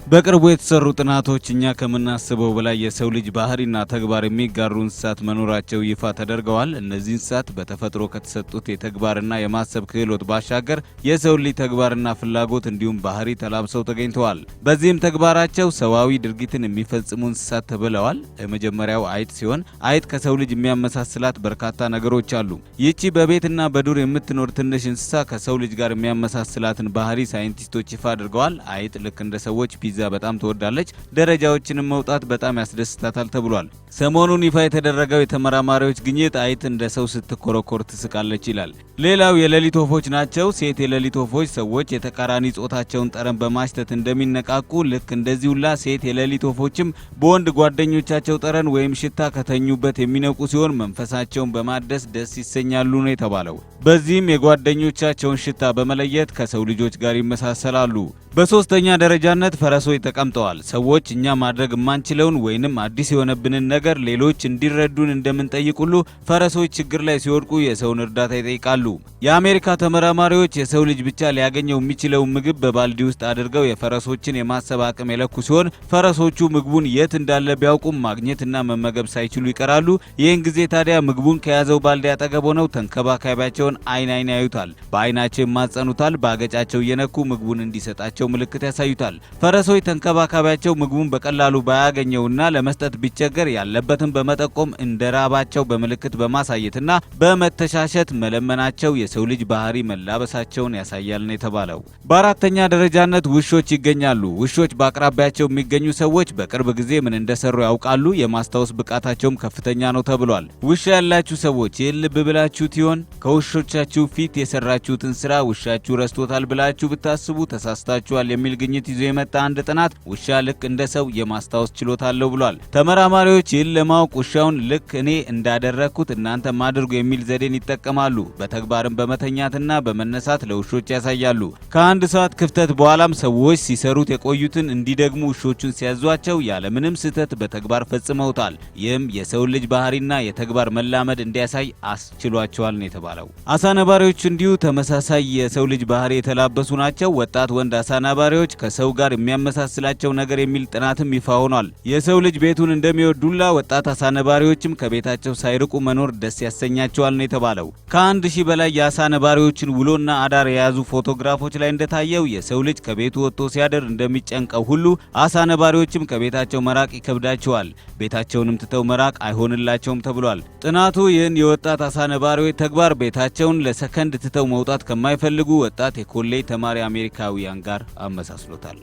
በቅርቡ የተሰሩ ጥናቶች እኛ ከምናስበው በላይ የሰው ልጅ ባህሪና ተግባር የሚጋሩ እንስሳት መኖራቸው ይፋ ተደርገዋል። እነዚህ እንስሳት በተፈጥሮ ከተሰጡት የተግባርና የማሰብ ክህሎት ባሻገር የሰው ልጅ ተግባርና ፍላጎት እንዲሁም ባህሪ ተላብሰው ተገኝተዋል። በዚህም ተግባራቸው ሰዋዊ ድርጊትን የሚፈጽሙ እንስሳት ተብለዋል። የመጀመሪያው አይጥ ሲሆን አይጥ ከሰው ልጅ የሚያመሳስላት በርካታ ነገሮች አሉ። ይህቺ በቤትና በዱር የምትኖር ትንሽ እንስሳ ከሰው ልጅ ጋር የሚያመሳስላትን ባህሪ ሳይንቲስቶች ይፋ አድርገዋል። አይጥ ልክ እንደ ሰዎች ፒዛ በጣም ትወዳለች፣ ደረጃዎችንም መውጣት በጣም ያስደስታታል ተብሏል። ሰሞኑን ይፋ የተደረገው የተመራማሪዎች ግኝት አይጥ እንደ ሰው ስትኮረኮር ትስቃለች ይላል። ሌላው የሌሊት ወፎች ናቸው። ሴት የሌሊት ወፎች ሰዎች የተቃራኒ ጾታቸውን ጠረን በማሽተት እንደሚነቃቁ ልክ እንደዚሁላ ሴት የሌሊት ወፎችም በወንድ ጓደኞቻቸው ጠረን ወይም ሽታ ከተኙበት የሚነቁ ሲሆን መንፈሳቸውን በማደስ ደስ ይሰኛሉ ነው የተባለው። በዚህም የጓደኞቻቸውን ሽታ በመለየት ከሰው ልጆች ጋር ይመሳሰላሉ። በሶስተኛ ደረጃነት ፈረሶች ተቀምጠዋል። ሰዎች እኛ ማድረግ የማንችለውን ወይንም አዲስ የሆነብንን ነገር ሌሎች እንዲረዱን እንደምንጠይቅ ሁሉ ፈረሶች ችግር ላይ ሲወድቁ የሰውን እርዳታ ይጠይቃሉ። የአሜሪካ ተመራማሪዎች የሰው ልጅ ብቻ ሊያገኘው የሚችለውን ምግብ በባልዲ ውስጥ አድርገው የፈረሶችን የማሰብ አቅም የለኩ ሲሆን ፈረሶቹ ምግቡን የት እንዳለ ቢያውቁም ማግኘትና መመገብ ሳይችሉ ይቀራሉ። ይህን ጊዜ ታዲያ ምግቡን ከያዘው ባልዲ አጠገብ ሆነው ተንከባካቢያቸውን አይን ያዩታል። በአይናቸው ይማጸኑታል። በአገጫቸው እየነኩ ምግቡን እንዲሰጣቸው ምልክት ያሳዩታል። ፈረሶች ተንከባካቢያቸው ምግቡን በቀላሉ ባያገኘውና ለመስጠት ቢቸገር ያለበትን በመጠቆም እንደራባቸው በምልክት በማሳየትና በመተሻሸት መለመናቸው የሰው ልጅ ባህሪ መላበሳቸውን ያሳያል ነው የተባለው። በአራተኛ ደረጃነት ውሾች ይገኛሉ። ውሾች በአቅራቢያቸው የሚገኙ ሰዎች በቅርብ ጊዜ ምን እንደሰሩ ያውቃሉ። የማስታወስ ብቃታቸውም ከፍተኛ ነው ተብሏል። ውሻ ያላችሁ ሰዎች ይህን ልብ ብላችሁት ይሆን? ከውሾቻችሁ ፊት የሰራችሁትን ስራ ውሻችሁ ረስቶታል ብላችሁ ብታስቡ ተሳስታችኋል የሚል ግኝት ይዞ የመጣ አንድ ጥናት ውሻ ልክ እንደ ሰው የማስታወስ ችሎታ አለው ብሏል። ተመራማሪዎች ይህን ለማወቅ ውሻውን ልክ እኔ እንዳደረግኩት እናንተ ማድርጉ የሚል ዘዴን ይጠቀማሉ። በተግባርም በመተኛትና በመነሳት ለውሾች ያሳያሉ። ከአንድ ሰዓት ክፍተት በኋላም ሰዎች ሲሰሩት የቆዩትን እንዲደግሙ ውሾቹን ሲያዟቸው ያለምንም ስህተት በተግባር ፈጽመውታል። ይህም የሰው ልጅ ባህሪና የተግባር መላመድ እንዲያሳይ አስችሏቸዋል ነው የተባለው። አሳ ነባሪዎች እንዲሁ ተመሳሳይ የሰው ልጅ ባህሪ የተላበሱ ናቸው። ወጣት ወንድ አሳ ነባሪዎች ከሰው ጋር የሚያመሳስላቸው ነገር የሚል ጥናትም ይፋ ሆኗል። የሰው ልጅ ቤቱን እንደሚወዱላ ወጣት አሳ ነባሪዎችም ከቤታቸው ሳይርቁ መኖር ደስ ያሰኛቸዋል ነው የተባለው። ከ1000 በላይ የአሳ ነባሪዎችን ውሎና አዳር የያዙ ፎቶግራፎች ላይ እንደታየው የሰው ልጅ ከቤቱ ወጥቶ ሲያደር እንደሚጨንቀው ሁሉ አሳ ነባሪዎችም ከቤታቸው መራቅ ይከብዳቸዋል። ቤታቸውንም ትተው መራቅ አይሆንላቸውም ተብሏል። ጥናቱ ይህን የወጣት አሳ ነባሪዎች ተግባር ቤታቸውን ለሰከንድ ትተው መውጣት ከማይፈልጉ ወጣት የኮሌጅ ተማሪ አሜሪካውያን ጋር አመሳስሎታል።